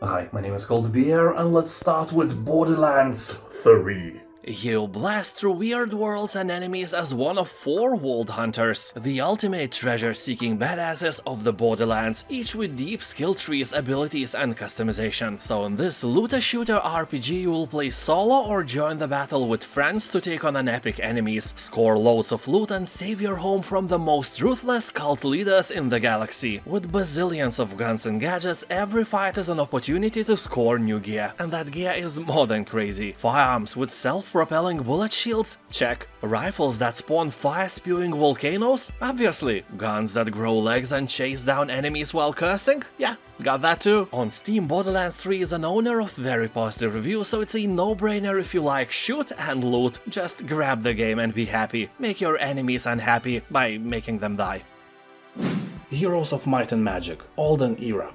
Hi, my name is ColdBeer, and let's start with Borderlands 3. You blast through weird worlds and enemies as one of 4 World Hunters, the ultimate treasure-seeking badasses of the Borderlands, each with deep skill trees, abilities and customization. So in this looter-shooter RPG you will play solo or join the battle with friends to take on an epic enemies, score loads of loot and save your home from the most ruthless cult leaders in the galaxy. With bazillions of guns and gadgets, every fight is an opportunity to score new gear, and that gear is more than crazy. Firearms with self-propelling bullet shields? Check. Rifles that spawn fire-spewing volcanoes? Obviously. Guns that grow legs and chase down enemies while cursing? Yeah, got that too. On Steam, Borderlands 3 is an owner of very positive reviews, so it's a no-brainer if you like shoot and loot. Just grab the game and be happy. Make your enemies unhappy by making them die. Heroes of Might and Magic, Olden era.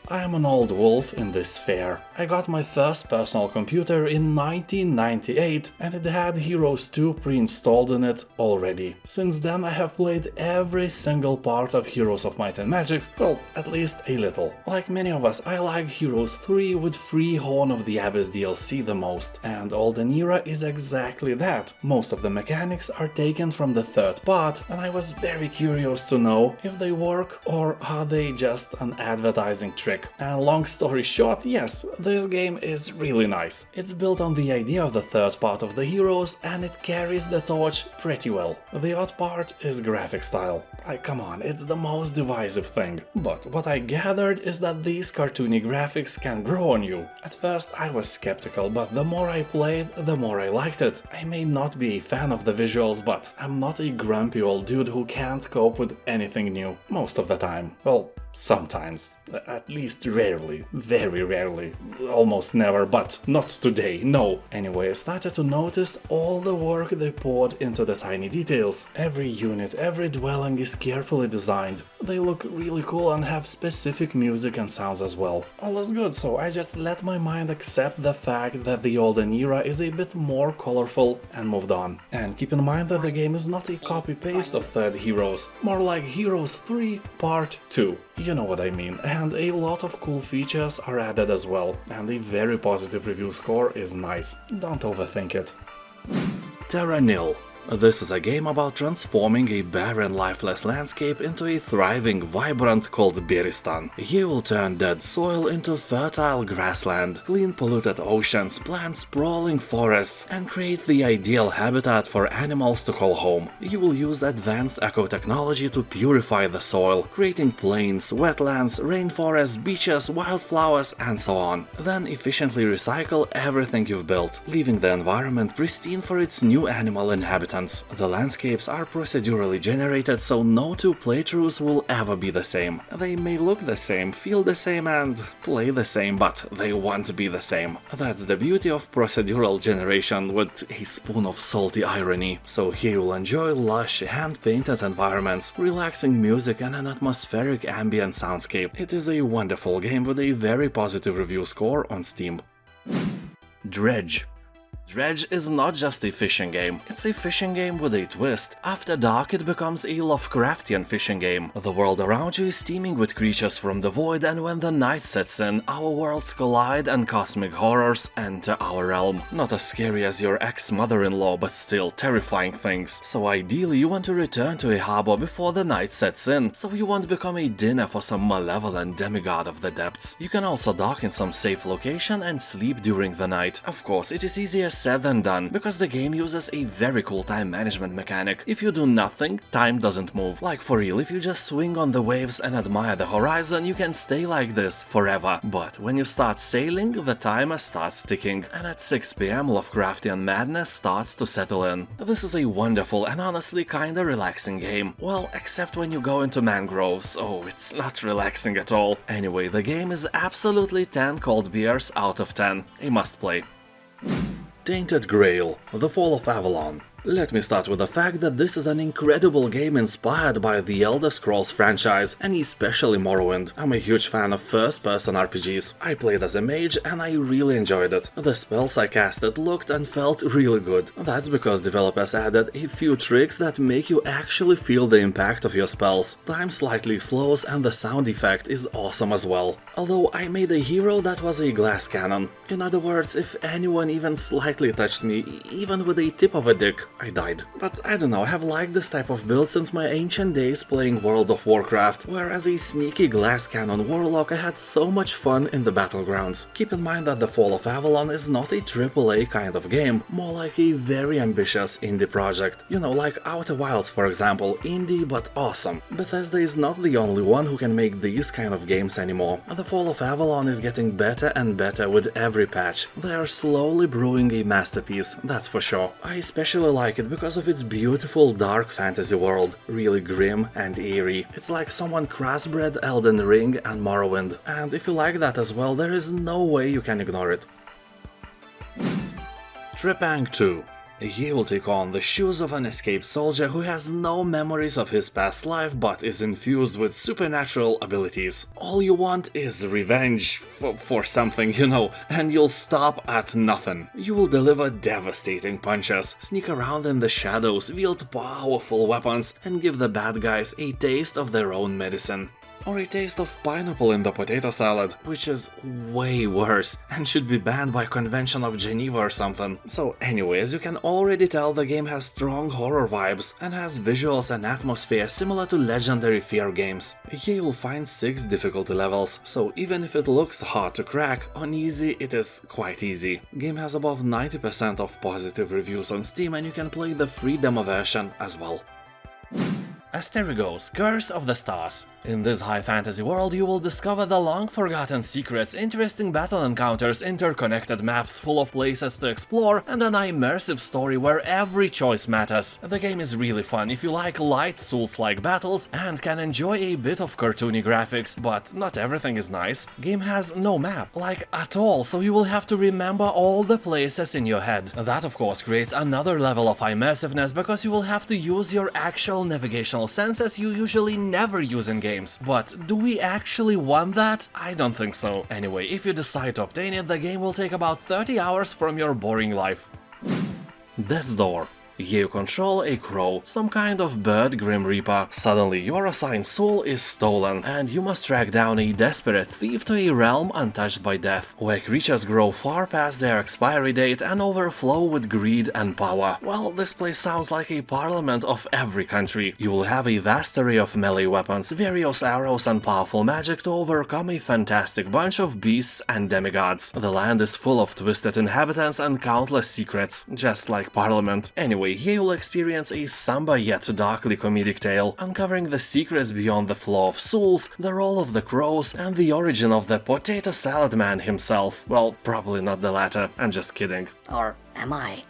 I am an old wolf in this sphere. I got my first personal computer in 1998 and it had Heroes 2 pre-installed in it already. Since then I have played every single part of Heroes of Might and Magic, well, at least a little. Like many of us, I like Heroes 3 with free Horn of the Abyss DLC the most, and Olden era is exactly that. Most of the mechanics are taken from the third part, and I was very curious to know if they work or are they just an advertising trick. And long story short, yes, this game is really nice. It's built on the idea of the third part of the Heroes and it carries the torch pretty well. The odd part is graphic style. Come on, it's the most divisive thing. But what I gathered is that these cartoony graphics can grow on you. At first I was skeptical, but the more I played, the more I liked it. I may not be a fan of the visuals, but I'm not a grumpy old dude who can't cope with anything new. Most of the time. Well, sometimes. At least rarely. Very rarely. Almost never, but not today, no. Anyway, I started to notice all the work they poured into the tiny details. Every unit, every dwelling is carefully designed. They look really cool and have specific music and sounds as well. All is good, so I just let my mind accept the fact that the Olden era is a bit more colorful and moved on. And keep in mind that the game is not a copy-paste of third Heroes, more like Heroes 3 Part 2. You know what I mean, and a lot of cool features are added as well, and a very positive review score is nice. Don't overthink it. Terra Nil. This is a game about transforming a barren, lifeless landscape into a thriving, vibrant ColdBeeristan. You will turn dead soil into fertile grassland, clean polluted oceans, plant sprawling forests, and create the ideal habitat for animals to call home. You will use advanced eco-technology to purify the soil, creating plains, wetlands, rainforests, beaches, wildflowers, and so on. Then efficiently recycle everything you've built, leaving the environment pristine for its new animal inhabitants. The landscapes are procedurally generated, so no two playthroughs will ever be the same. They may look the same, feel the same and play the same, but they won't be the same. That's the beauty of procedural generation with a spoon of salty irony. So here you'll enjoy lush, hand-painted environments, relaxing music and an atmospheric ambient soundscape. It is a wonderful game with a very positive review score on Steam. Dredge. Dredge is not just a fishing game, it's a fishing game with a twist. After dark it becomes a Lovecraftian fishing game. The world around you is teeming with creatures from the void, and when the night sets in, our worlds collide and cosmic horrors enter our realm. Not as scary as your ex-mother-in-law, but still terrifying things. So ideally you want to return to a harbor before the night sets in, so you won't become a dinner for some malevolent demigod of the depths. You can also dock in some safe location and sleep during the night. Of course, it is easier said than done, because the game uses a very cool time management mechanic. If you do nothing, time doesn't move. Like for real, if you just swing on the waves and admire the horizon, you can stay like this forever. But when you start sailing, the timer starts ticking, and at 6 PM Lovecraftian madness starts to settle in. This is a wonderful and honestly kinda relaxing game. Well, except when you go into mangroves. Oh, it's not relaxing at all. Anyway, the game is absolutely 10 cold beers out of 10. A must play. Tainted Grail, The Fall of Avalon. Let me start with the fact that this is an incredible game inspired by the Elder Scrolls franchise, and especially Morrowind. I'm a huge fan of first-person RPGs. I played as a mage and I really enjoyed it. The spells I casted looked and felt really good. That's because developers added a few tricks that make you actually feel the impact of your spells. Time slightly slows and the sound effect is awesome as well. Although I made a hero that was a glass cannon. In other words, if anyone even slightly touched me, even with a tip of a dick, I died. But I don't know, I have liked this type of build since my ancient days playing World of Warcraft, where as a sneaky glass cannon warlock I had so much fun in the battlegrounds. Keep in mind that The Fall of Avalon is not a AAA kind of game, more like a very ambitious indie project. You know, like Outer Wilds for example, indie but awesome. Bethesda is not the only one who can make these kind of games anymore. The Fall of Avalon is getting better and better with every patch. They are slowly brewing a masterpiece, that's for sure. I especially like it because of its beautiful dark fantasy world, really grim and eerie. It's like someone crossbred Elden Ring and Morrowind, and if you like that as well, there is no way you can ignore it. Trepang 2. He will take on the shoes of an escaped soldier who has no memories of his past life but is infused with supernatural abilities. All you want is revenge for something, you know, and you'll stop at nothing. You will deliver devastating punches, sneak around in the shadows, wield powerful weapons, and give the bad guys a taste of their own medicine. Or a taste of pineapple in the potato salad, which is way worse and should be banned by Convention of Geneva or something. So anyways, you can already tell the game has strong horror vibes and has visuals and atmosphere similar to legendary Fear games. Here you'll find 6 difficulty levels, so even if it looks hard to crack, on easy it is quite easy. Game has above 90% of positive reviews on Steam and you can play the free demo version as well. Asterigos, Curse of the Stars. In this high fantasy world you will discover the long-forgotten secrets, interesting battle encounters, interconnected maps full of places to explore, and an immersive story where every choice matters. The game is really fun if you like light Souls-like battles and can enjoy a bit of cartoony graphics, but not everything is nice. Game has no map, like at all, so you will have to remember all the places in your head. That of course creates another level of immersiveness because you will have to use your actual navigational senses you usually never use in games. But do we actually want that? I don't think so. Anyway, if you decide to obtain it, the game will take about 30 hours from your boring life. Death's Door. Here you control a crow, some kind of bird Grim Reaper. Suddenly your assigned soul is stolen, and you must track down a desperate thief to a realm untouched by death, where creatures grow far past their expiry date and overflow with greed and power. Well, this place sounds like a parliament of every country. You will have a vast array of melee weapons, various arrows and powerful magic to overcome a fantastic bunch of beasts and demigods. The land is full of twisted inhabitants and countless secrets, just like Parliament. Anyway, here you'll experience a somber yet darkly comedic tale, uncovering the secrets beyond the flow of souls, the role of the crows, and the origin of the potato salad man himself. Well, probably not the latter, I'm just kidding. Or am I?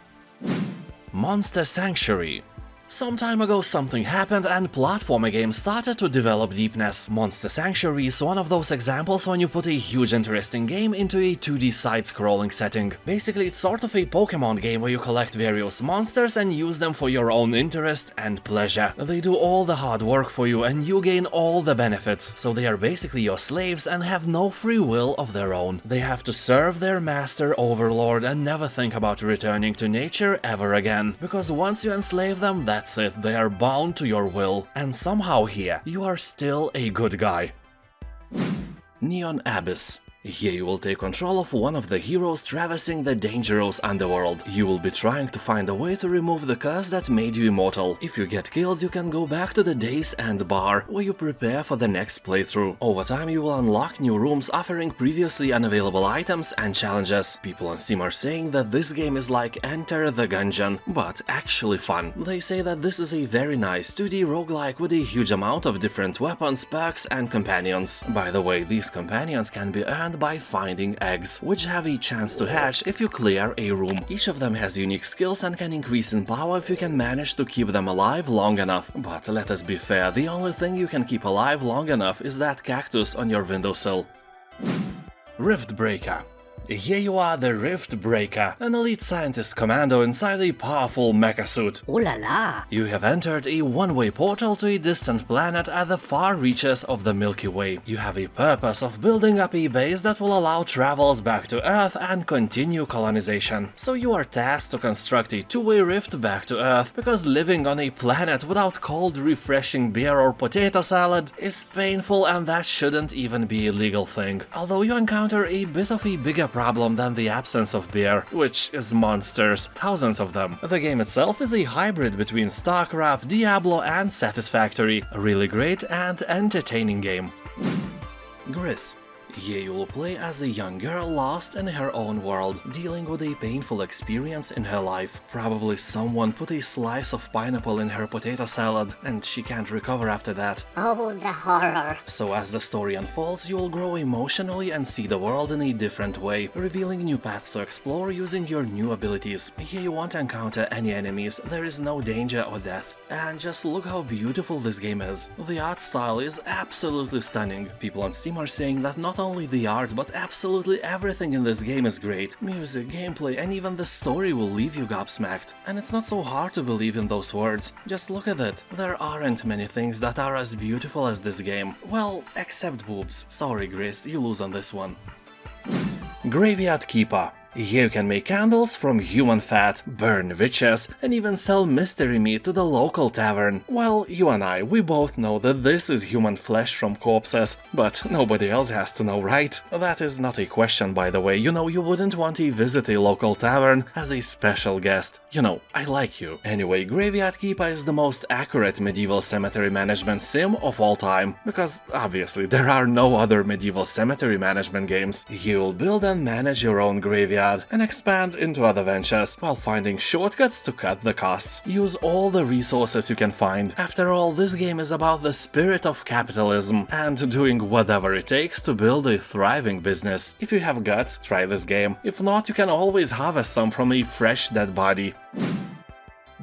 Monster Sanctuary. Some time ago something happened and platformer games started to develop deepness. Monster Sanctuary is one of those examples when you put a huge interesting game into a 2D side-scrolling setting. Basically it's sort of a Pokemon game where you collect various monsters and use them for your own interest and pleasure. They do all the hard work for you and you gain all the benefits, so they are basically your slaves and have no free will of their own. They have to serve their master overlord and never think about returning to nature ever again, because once you enslave them, that's it, they are bound to your will. And somehow here, you are still a good guy. Neon Abyss. Here you will take control of one of the heroes traversing the dangerous underworld. You will be trying to find a way to remove the curse that made you immortal. If you get killed, you can go back to the Days End bar, where you prepare for the next playthrough. Over time you will unlock new rooms offering previously unavailable items and challenges. People on Steam are saying that this game is like Enter the Gungeon, but actually fun. They say that this is a very nice 2D roguelike with a huge amount of different weapons, perks and companions. By the way, these companions can be earned by finding eggs, which have a chance to hatch if you clear a room. Each of them has unique skills and can increase in power if you can manage to keep them alive long enough. But let us be fair, the only thing you can keep alive long enough is that cactus on your windowsill. Riftbreaker. Here you are, the Riftbreaker, an elite scientist commando inside a powerful mecha suit. Ooh la la! You have entered a one-way portal to a distant planet at the far reaches of the Milky Way. You have a purpose of building up a base that will allow travels back to Earth and continue colonization. So you are tasked to construct a two-way rift back to Earth, because living on a planet without cold, refreshing beer or potato salad is painful, and that shouldn't even be a legal thing. Although you encounter a bit of a bigger problem than the absence of beer, which is monsters, thousands of them. The game itself is a hybrid between StarCraft, Diablo and Satisfactory, a really great and entertaining game. GRIS. Here you will play as a young girl lost in her own world, dealing with a painful experience in her life. Probably someone put a slice of pineapple in her potato salad, and she can't recover after that. Oh, the horror! So as the story unfolds, you will grow emotionally and see the world in a different way, revealing new paths to explore using your new abilities. Here you won't encounter any enemies, there is no danger or death. And just look how beautiful this game is. The art style is absolutely stunning. People on Steam are saying that not only the art, but absolutely everything in this game is great. Music, gameplay, and even the story will leave you gobsmacked. And it's not so hard to believe in those words. Just look at it. There aren't many things that are as beautiful as this game. Well, except boobs. Sorry, Grace, you lose on this one. Graveyard Keeper. Here you can make candles from human fat, burn witches, and even sell mystery meat to the local tavern. Well, you and I, we both know that this is human flesh from corpses, but nobody else has to know, right? That is not a question, by the way. You know, you wouldn't want to visit a local tavern as a special guest. You know, I like you. Anyway, Graveyard Keeper is the most accurate medieval cemetery management sim of all time, because obviously there are no other medieval cemetery management games. You'll build and manage your own graveyard and expand into other ventures while finding shortcuts to cut the costs. Use all the resources you can find. After all, this game is about the spirit of capitalism and doing whatever it takes to build a thriving business. If you have guts, try this game. If not, you can always harvest some from a fresh dead body.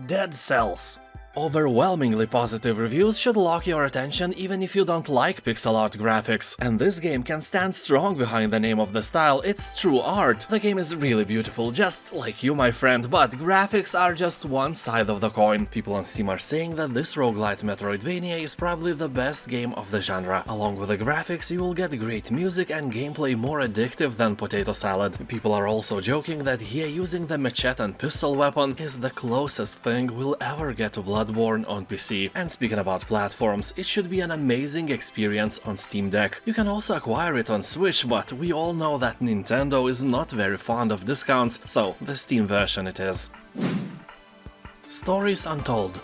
Dead Cells. Overwhelmingly positive reviews should lock your attention even if you don't like pixel art graphics. And this game can stand strong behind the name of the style, it's true art. The game is really beautiful, just like you, my friend, but graphics are just one side of the coin. People on Steam are saying that this roguelite Metroidvania is probably the best game of the genre. Along with the graphics, you will get great music and gameplay more addictive than potato salad. People are also joking that here using the machete and pistol weapon is the closest thing we'll ever get to Bloodborne on PC. And speaking about platforms, it should be an amazing experience on Steam Deck. You can also acquire it on Switch, but we all know that Nintendo is not very fond of discounts, so the Steam version it is. Stories Untold.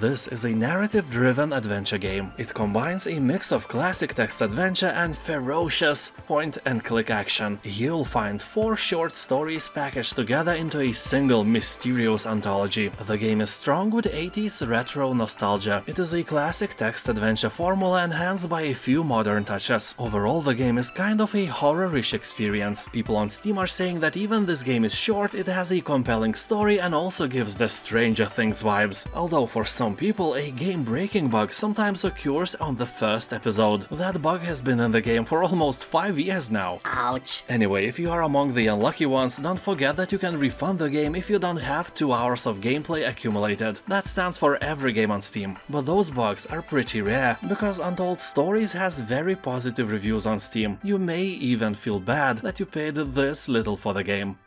This is a narrative-driven adventure game. It combines a mix of classic text adventure and ferocious point-and-click action. You'll find 4 short stories packaged together into a single mysterious anthology. The game is strong with 80s retro nostalgia. It is a classic text adventure formula enhanced by a few modern touches. Overall, the game is kind of a horror-ish experience. People on Steam are saying that even this game is short, it has a compelling story and also gives the Stranger Things vibes. Although for some people, a game-breaking bug sometimes occurs on the first episode. That bug has been in the game for almost 5 years now. Ouch. Anyway, if you are among the unlucky ones, don't forget that you can refund the game if you don't have 2 hours of gameplay accumulated. That stands for every game on Steam. But those bugs are pretty rare, because Untold Stories has very positive reviews on Steam. You may even feel bad that you paid this little for the game.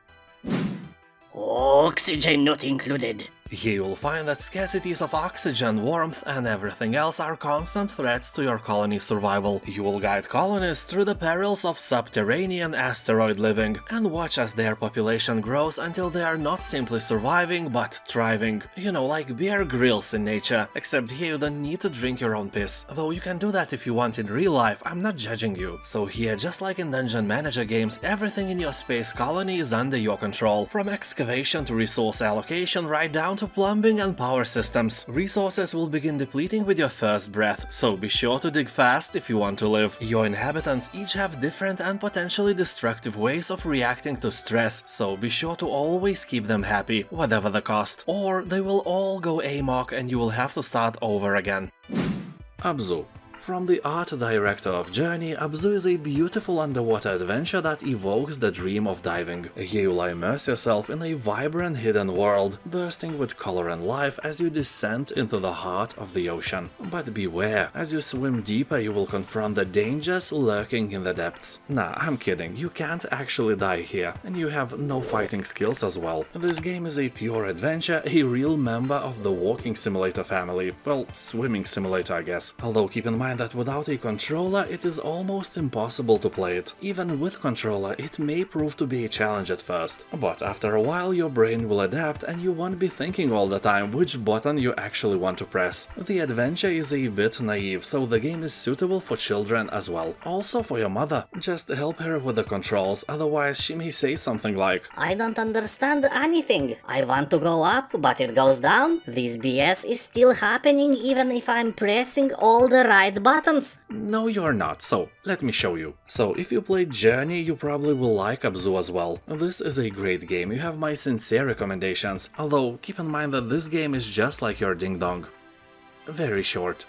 Oxygen not included. Here you'll find that scarcities of oxygen, warmth and everything else are constant threats to your colony's survival. You will guide colonists through the perils of subterranean asteroid living and watch as their population grows until they are not simply surviving but thriving. You know, like Bear Grylls in nature, except here you don't need to drink your own piss. Though you can do that if you want in real life, I'm not judging you. So here, just like in Dungeon Manager games, everything in your space colony is under your control. From excavation to resource allocation right down to plumbing and power systems. Resources will begin depleting with your first breath, so be sure to dig fast if you want to live. Your inhabitants each have different and potentially destructive ways of reacting to stress, so be sure to always keep them happy, whatever the cost, or they will all go amok and you will have to start over again. ABZU. From the art director of Journey, ABZU is a beautiful underwater adventure that evokes the dream of diving. Here you'll immerse yourself in a vibrant hidden world, bursting with color and life as you descend into the heart of the ocean. But beware, as you swim deeper you will confront the dangers lurking in the depths. Nah, I'm kidding, you can't actually die here, and you have no fighting skills as well. This game is a pure adventure, a real member of the walking simulator family. Well, swimming simulator I guess. Although keep in mind that without a controller it is almost impossible to play it. Even with controller it may prove to be a challenge at first. But after a while your brain will adapt and you won't be thinking all the time which button you actually want to press. The adventure is a bit naive, so the game is suitable for children as well. Also for your mother. Just help her with the controls, otherwise she may say something like, I don't understand anything. I want to go up, but it goes down. This BS is still happening even if I'm pressing all the right buttons. no you're not, so let me show you. So if you played Journey you probably will like ABZU as well. This is a great game, you have my sincere recommendations, although keep in mind that this game is just like your Ding Dong. Very short.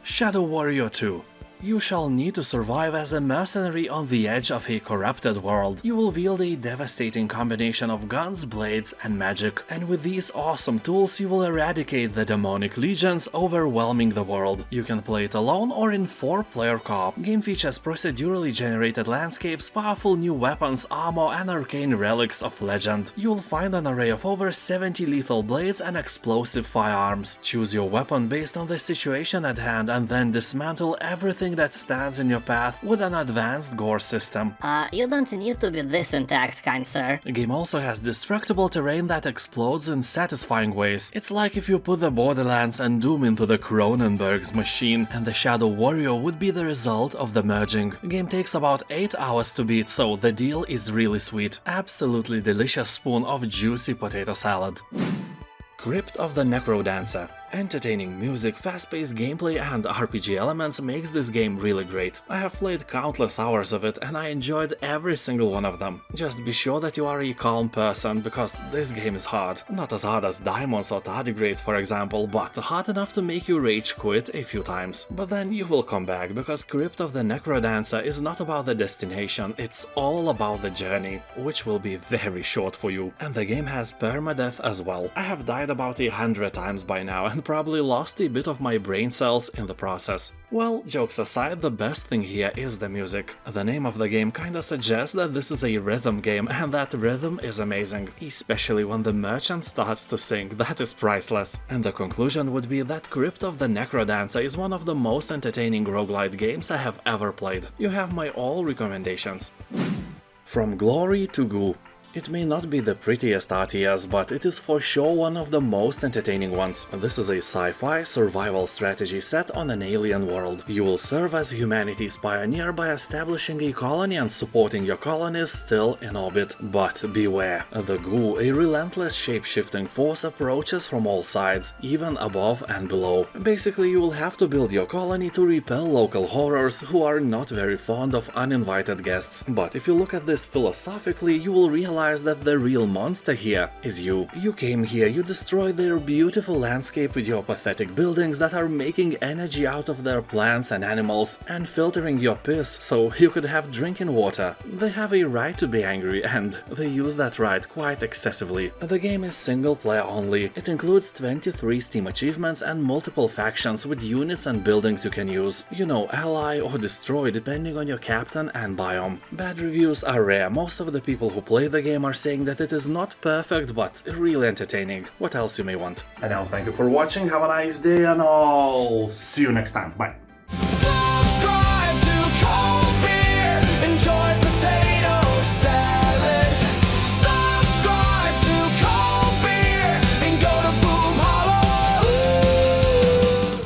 Shadow Warrior 2. You shall need to survive as a mercenary on the edge of a corrupted world. You will wield a devastating combination of guns, blades, and magic. And with these awesome tools you will eradicate the demonic legions overwhelming the world. You can play it alone or in 4-player co-op. Game features procedurally generated landscapes, powerful new weapons, armor, and arcane relics of legend. You will find an array of over 70 lethal blades and explosive firearms. Choose your weapon based on the situation at hand and then dismantle everything that stands in your path with an advanced gore system. You don't need to be this intact, kind sir. The game also has destructible terrain that explodes in satisfying ways. It's like if you put the Borderlands and Doom into the Cronenberg's machine, and the Shadow Warrior would be the result of the merging. The game takes about 8 hours to beat, so the deal is really sweet. Absolutely delicious spoon of juicy potato salad. Crypt of the NecroDancer. Entertaining music, fast-paced gameplay and RPG elements makes this game really great. I have played countless hours of it and I enjoyed every single one of them. Just be sure that you are a calm person, because this game is hard. Not as hard as Diamonds or Tardigrades for example, but hard enough to make you rage quit a few times. But then you will come back, because Crypt of the NecroDancer is not about the destination, it's all about the journey, which will be very short for you. And the game has permadeath as well. I have died about 100 times by now and probably lost a bit of my brain cells in the process. Well, jokes aside, the best thing here is the music. The name of the game kinda suggests that this is a rhythm game, and that rhythm is amazing, especially when the merchant starts to sing. That is priceless. And the conclusion would be that Crypt of the NecroDancer is one of the most entertaining roguelite games I have ever played. You have my all recommendations. From Glory to Goo. It may not be the prettiest RTS, but it is for sure one of the most entertaining ones. This is a sci-fi survival strategy set on an alien world. You will serve as humanity's pioneer by establishing a colony and supporting your colonies still in orbit. But beware, the Goo, a relentless shape-shifting force, approaches from all sides, even above and below. Basically, you will have to build your colony to repel local horrors who are not very fond of uninvited guests. But if you look at this philosophically, you will realize that the real monster here is you. You came here, you destroyed their beautiful landscape with your pathetic buildings that are making energy out of their plants and animals and filtering your piss so you could have drinking water. They have a right to be angry, and they use that right quite excessively. The game is single player only. It includes 23 Steam achievements and multiple factions with units and buildings you can use. You know, ally or destroy depending on your captain and biome. Bad reviews are rare. Most of the people who play the game are saying that it is not perfect but really entertaining. What else you may want? And now thank you for watching, have a nice day, and I'll see you next time. Bye.